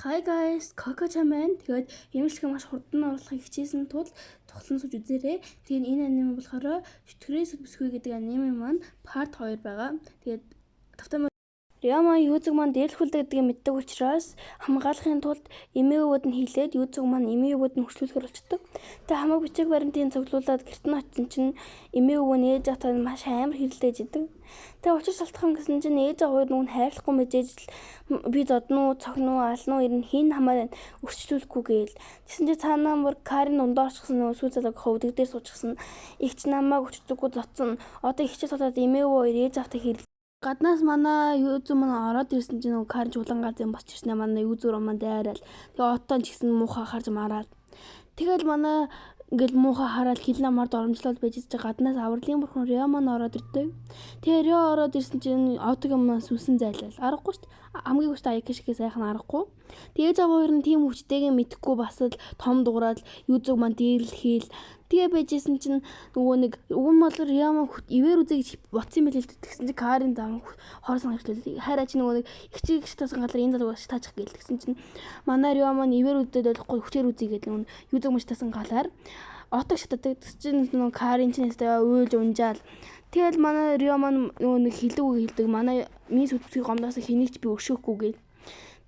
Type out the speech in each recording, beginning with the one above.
Hi guys, Coco Chaman. Тэгээд юмшиг маш хурдан оруулахыг хичээсэн тул тоглон сууж үзээрэй. Тэгээд энэ аниме болохоор Шүтгэрээс бүсгүй гэдэг аниме маань part 2 байгаа. Тэгээд тавтаа Ряма юузэг маань дээрлэхүүлдэг гэдгийг мэддэг учраас хамгаалахын тулд эмээгүүд нь хилээд юузэг маань эмээгүүд нь хөшлүүлэхээр болчдөг. Тэгээ хамаг бичиг баримтын цуглуулад гэрт нь очсон чинь эмээгүү нь ээж аваад маш амар хэрэлдэж идэг. Тэгээ учир шалтгаан гэсэн чинь ээж аваа хоёр нүг хайрлахгүй мэжээж би зодноо цогноо алноо ирнэ хин хамаараа өрчлүүлэхгүй гээл. Тэсэн чи цаанаа мөр Карин ундаа орчихсон нөө сүү залаг ховдөг дээр суучихсан. Игч намааг өчрдөггүй зодсон. Одоо ихчээс болоод эмээгүү хоёр ээж автай хэрэл. Гаднаас манай юузуу манай ороод ирсэн чинь нөгөө Карин чулан газ юм босч ирснэ манай юузуу маань дайрал. Тэгээ отон ч гэсэн муухай харж мараад. Тэгэл манай ингээл муухай хараад хил намард оромжлол байж байгаа гаднаас авралын бурхан Рио маань ороод ирдэг. Тэгээ Рио ороод ирсэн чинь отог юм сүнсэн зайлал. Аргагүй шүү дээ. Хамгийн хүчтэй аяка шигээ сайхан аргагүй. Тэгээ зав хоёр нь тийм хүчтэйг мэдэхгүй бас л том дуурал юузуу маань дээрлэхийл. Тэгээ байжсэн чинь нөгөө нэг уган болор Рио ивэр үзээ гэж ботсон байл л тэгсэн чинь Карин зам хорсон хэвчлээ. Хайраа чи нөгөө нэг ихчиг тасан галар энэ залуугаас таачих гээл тэгсэн чинь манай Рио маань ивэр үзээд болохгүй хүчээр үзье гэдэг нөгөө юузуу маш тасан галаар отог шатдаг. Тэгсэн чинь нөгөө Карин чинь уйлж унжаал. Тэгэл манай Рио маань нөгөө нэг хэлдэг манай мис үтсгийн гомдоос хэнийг ч би өршөөхгүй гээл.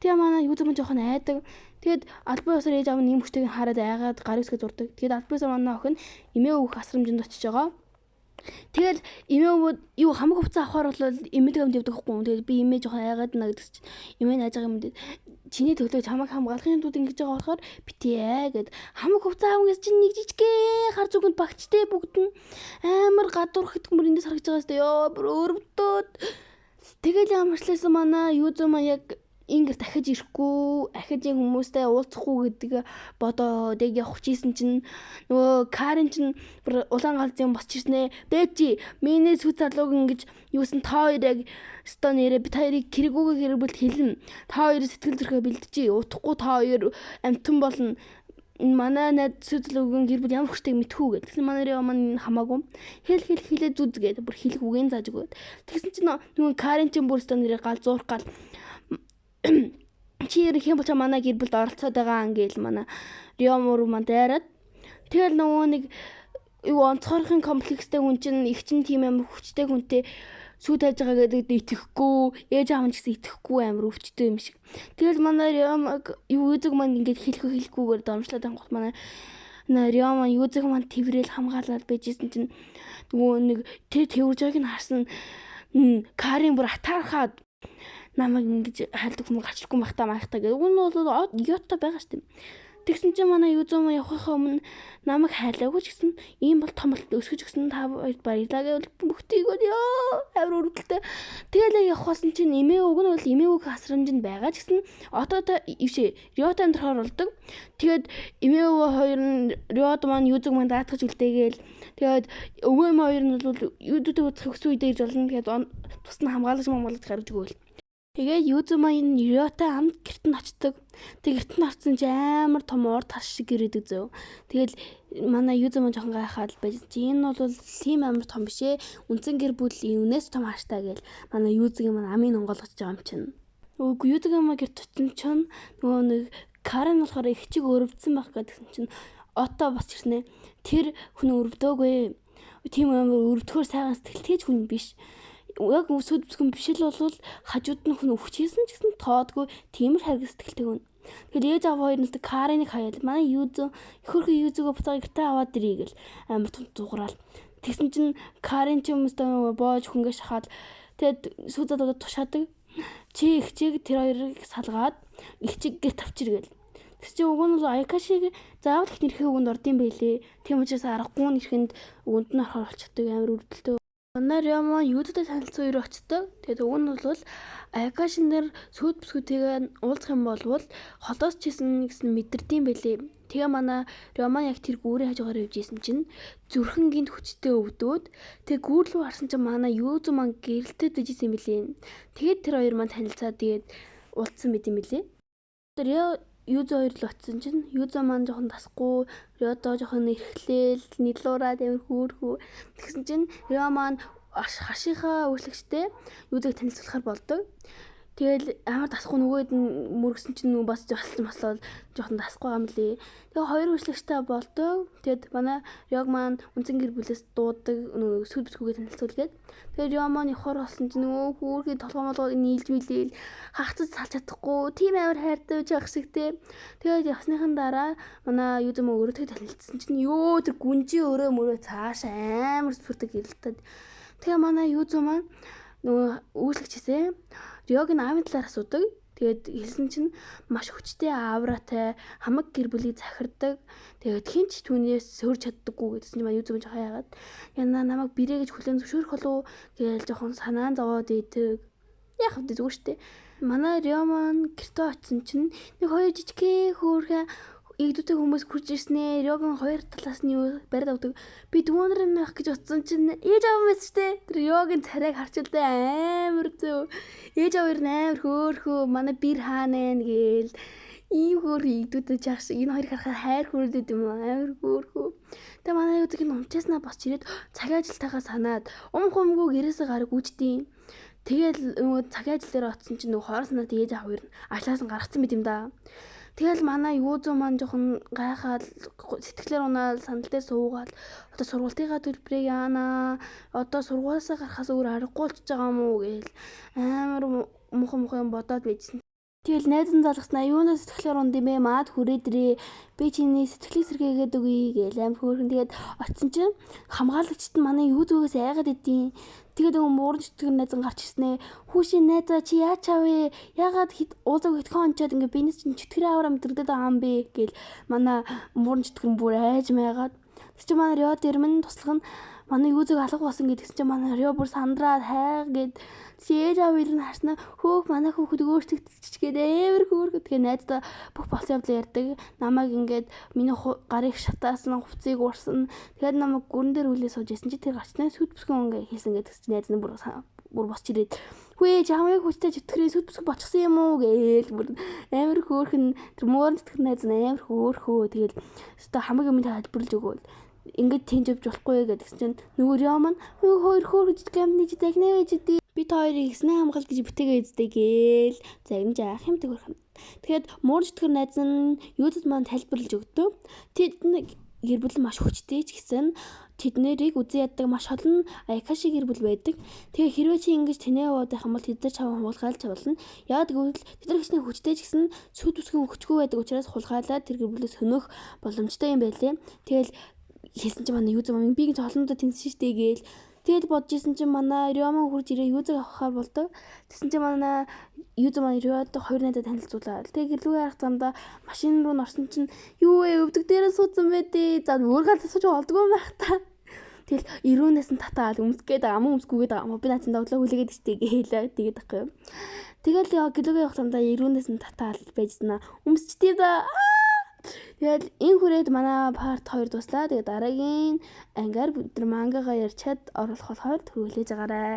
Тэгээ манай юузуу маань жоохон айдаг. Тэгэд албан ёсоор ээж аав нь ийм хүчтэйг хараад айгаад гар үсгээ зурдаг. Тэгэд албан ёсоор манай охин эмээ өөх асрамжинд очиж байгаа. Тэгэл эмээ юу хамаг хувцас авахаар бол эмээд хамт явдаг хгүй. Тэгээд би эмээ жоохон айгаад наа гэдэг чинь эмээ нааж байгаа юм дээ. Чиний төлөө чамайг хамгаалахын тулд ингэж байгаа болохоор битээ гэд хамаг хувцас авангаас чинь нэг жижигхэн хар зүгэнд багчтэй бүгд нь амар гадуурх гэдэг мөр эндээс харагдж байгаа сте ёо өөрөвдөд. Тэгэл ямарчлаасан манай юузуу маань яг ингэр дахиж ирэхгүй ахиж хүмүүстэй уулзахгүй гэдэг бодоод яг явах чийсэн чинь нөгөө Карин чинь улаан галзын босч ирснэ. Бэжи миний сүү залууг ингэж юусэн та хоёр яг өстө нэрэ би та хоёрыг хэрэгүүгээ хэрэгбэлт хэлнэ. Та хоёр сэтгэл зүрхээ бэлдчихье. Утахгүй та хоёр амтан болно. Манай найз сүү залуугийн гэр бүл ямар хүчтэйг мэдхүү гэдэг. Тэгсэн манай Рио маань хамаагүй хэлээд зүзгээд бүр хэлэх үгийн зааж өгөөд. Тэгсэн чинь нөгөө Карин чинь бүр өстө нэрэ гал зуурх гал чи ирэх юм бол чам манай гэр бүлд оролцоод байгаа ангийл манай Рио мөр маань дайраад тэгэл нөгөө нэг юу онцгойрхын комплекстэй хүн чинь их чинь тийм амар хүчтэй хүнтэй сүү тайлж байгаа гэдэг итгэхгүй ээж аав нь гэсэн итгэхгүй амар өвчтэй юм шиг. Тэгэл манай Рио юу үзэг маань ингээд хэлэхгүйгээр домжлоод ангууд манай Рио маань юузэг маань тэрэл хамгаалаад байжсэн чинь нөгөө нэг тэрж байгааг нь харсан Карин бүр атаархаад намайг ингэж хайлдаг хүмүүс гарчихгүй махтаа гэдэг. Уг нь бол йота байгаа шүү дээ. Тэгсэн чинь манай юузуу маань явахынхаа өмнө намайг хайлаагүй ч гэсэн ийм бол том өсгөж өгсөн та хоёрт баярлаа гэвэл бүгдийг ёо авир өргөлтэй. Тэгэл явах болсон чинь эмээ уг нь бол эмээ үг хасрамжинд байгаа ч гэсэн отоотой ившээ Риотой амьдрахаар болдог. Тэгээд эмээ хоёр нь Риод маань юузууг маань даатгаж үлдээгээл тэгээд өвөө эмээ хоёр нь бол юудуудыг үзэх өсвөө идэж болно. Тэгээд тусна хамгаалагч гаргаж өгөөл. Тэгээ юузуу маань Риотой хамт гэрт нь очдог. Тэг гэрт нь орсон чи амар том уур тас шиг ирээдэг зөө. Тэгэл манай юузуу маань жоохон гайхаад байж чи энэ бол тийм амар том биш ээ. Үнцэн гэр бүлийн үнээс том хааштай гээл манай юузуугийн маань амийн онгойлгож байгаа юм чинь. Үгүй юузуугийн маань гэрт очсон чинь нөгөө нэг Карин болохоор их чиг өрөвдсөн байх гэдгсэн чинь ото босч ирснэ. Тэр хүн өрөвдөөгүй. Тийм амар өрөвдөхөр сайхан сэтгэлтэйч хүн биш. Яг өсөд бүсгэн биш л бол хажууд нь хүн өвчээсэн ч гэсэн тоодгүй тиймэр хариг сэтгэлтэй хүн. Тэгэхээр ээж аав хоёр нь Кариныг хаяад манай юузуу ихөрхөн юузуугаа буцаа гэртээ аваад ирээ гэл амар том дуграал. Тэгсэн чинь Карин ч юм уу боож хөнгөө шахаад тэгэд сүү залуудад тушаадаг. Чи ихчиг тэр хоёрыг салгаад ихчиг гэрт авчир гэл. Тэгс чи уг нь бол Аякашиг заавал их нэрхээ үгэнд ордсон байлээ. Тийм учраас аргагүй нэрхэнд үгэнд нь орохоор болчихдог амар өрдөлтөө. Манай Рио маань юудтай танилцсан үеэр очдог. Тэгээд уг нь бол Аякашин дээр сүйд бүсгүйтэйгээ уулзах юм болвол холоос чийсэн гэсэн мэдэрдэм байлээ. Тэгээ манай Рио маань яг тэр гүүрийн хажуугаар явж исэн чинь зүрхэн гинт хүчтэй өвдөөд тэг гүүр рүү харсан чинь манай юузуу маань гэрэлтэд байжсэн юм билээ. Тэгээд тэр хоёр маань танилцаад тэгээд уулзсан байт юм билээ. Рио юузуу хоёр л очсон чинь юузуу маань жоохон тасахгүй Риодоо жоохон эрхлээл нилуураад амир хөөрхөө. Тэгсэн чинь Рио маань хашийнхаа үйлчлэгчтэй юузыг танилцуулахар болдог. Тэгэл амар тасахгүй нөгөөд нь мөргсөн чинь нөгөө бас маслал жоохон тасахгүй юм лээ. Тэгээ хоёр үржлэгчтэй болдог. Тэгэд манай Рёг маань үнцэн гэр бүлээс дуудаг нөгөө сүл бүсгүйгээ танилцуулгээд. Тэгээ Рёг маань явахаар болсон чинь нөгөө хүүрхий толгой нийлж билээл хагцаж салж чадахгүй. Тийм амар хайртай байж ах шиг те. Тэгээд явсныхан дараа манай юу зам өөртөө танилцсан чинь ёо тэр гүнжи өрөө цааш амар сүрдэг ирэлтэд. Тэгээ манай юу зам маань нөгөө үйлчлэгчээсээ Рёгийн аавын талаар асуудаг. Тэгээд хэлсэн чинь маш хүчтэй аавратай хамаг гэр бүлийг захирдаг. Тэгээд хинч түүнээс сөрж чаддаггүй гэсэн чинь юу зөв жоо хаяагаад яна намайг бирээ гэж хүлэн зөвшөөрөх болов гээл жоохон санаан зовоод идэг. Яг хэвдээ зүгээр штэ. Манай Рё маань гэртээ очсон чинь нэг хоёр жижигхэн хөөрхөн игдүүтэй хүмүүс хурж ирснээ. Рёгийн хоёр талаас нь юу бариад авдаг. Би дүүнэр нэх гэж утсан чинь ээж аав мэс штэ. Тэр Рёгийн царайг харчилдаа амар зөв. Ээж аав амар хөөрхөө манай бир хаана нэ гээл ийм хөөрхөн игдүүтэй жаах шиг энэ хоёрыг харахаар хайр хүрээд юм амар хөөрхөө. Тэгээ манай юу гэх юм умчааснаа босч ирээд цагийн ажилтайгаа санаад умгүй гэрээсээ гараг үждیں۔ Тэгэл нөгөө цагийн ажил дээр очсон чинь нөгөө хоороос надад ээж аав хоёр нь ажлаас нь гаргацсан байт юм да. Тэгэл манай юу зөө маань жоохон гайхаад сэтгэлээр унаал сандал дээр суугаад одоо сургалтынхаа төлбөрийг яана одоо сургуулиасаа гарахаас өөр аргагүй болчихж байгаа юм уу гээл амар муухай юм бодоод байжсэн. Тэгэл найз нь залгаснаа юунаас сэтгэлээр унд юм бэ маад хүрээдрээ би чиний сэтгэлийг сэргээгээд өгье гээл амар хөөрхөн. Тэгээд очсон чинь хамгаалагчд нь манай юу зүгээс айгаад идэв. Тэгээд нөгөө муурын чөтгөр найз нь гарч ирснэ. Хүүшийн найзаа чи яач авъя? Ягаад уулзаг итгэн онцоод ингээ бинес чинь чөтгөрийн аваараа мэдрэгдээд байгаа юм бэ гээл манай муурын чөтгөр бүр айж маягаад. Тэг чи манай Рё дэрмэн туслах нь манай юу зүг алга болсон гэдгсэн чинь манай Рё бүр сандраад хайгээд ээж аав ирнэ харснаа хөөх манай хүүхэд өөрчлөгдчихгээд эвэр хөөрхөд тэгээ найздаа бүх болсон явдлаа ярьдаг. Намайг ингээд миний гарыг шатаасан хувцсыг уурсан. Тэгээд намайг гүрэн дээр хүлээ сууж ясан чи тэр гарчнаа сүт бүсгэн ингээ хийсэн гэдгсэн найз нь бүр босч ирээд хөөе чамайг хүчтэй чөтгөрийн сүт бүсгэн болчихсон юм уу гээл бүр амар хөөрхөн тэр муурын чөтгөр найз нь амар хөөрхөө. Тэгээд өстө хамаг юм тайлбарлаж өгөөл ингээд тэнж авч болохгүй гэдгсэн чинь нөгөө Рё маань хоёр хөөрхөж гэмний чи загнаа байж дээ. Би та хоёрыг ихснээ хамгаалт гэж бүтээгээ эздэг гээл загнаж аах юм төгөрхөн. Тэгэхэд муурын чөтгөр найз нь юудэд маань тайлбарлаж өгдөө. Тэд гэр бүл маш хүчтэй ч гэсэн тэднэрийг үзэн яддаг маш олон Аякаши гэр бүл байдаг. Тэгээ хэрвээ чи ингэж тэнээ яваад байх юм бол тэд нар чамайг хулгайлж чавлна. Яг гэвэл тэд нар хичнээн хүчтэй ч гэсэн сүд бүсгэн өгчгүй байдаг учраас хулгайлаад тэр гэр бүлээс хөнөх боломжтой юм байлээ. Тэгэл хэлсэн чинь манай юу зам би гэж холондоо тэнсэн штэ гээл. Тэгэл бодож исэн чинь манай Рё маань хурж ирээ юу зэг авахаар болдог. Тэгсэн чинь манай юу зам Рёд хоёр найзаа танилцуулаад. Тэгээ гэрлүүгээ харах замдаа машин руу норсон чинь юу өвдөг дээрээ суудсан байдээ. За өөр галзаа сууж олдгүй байх та. Тэгэл ирүүнээс нь татаал өмсгээд аман өмсгүйгээд байгаа. Би наацсан давлаа хүлээгээд штэ гээл тэгээд ахгүй. Тэгэл гэрлүүгээ явах замдаа ирүүнээс нь татаал байжснаа. Өмсчихдээ да. Тэгэл энэ хүрээд манай парт 2 дуслаа. Тэгээ дараагийн ангиар бид нар мангагаа ярьчаад оруулах болохоор хүлээж агаарай.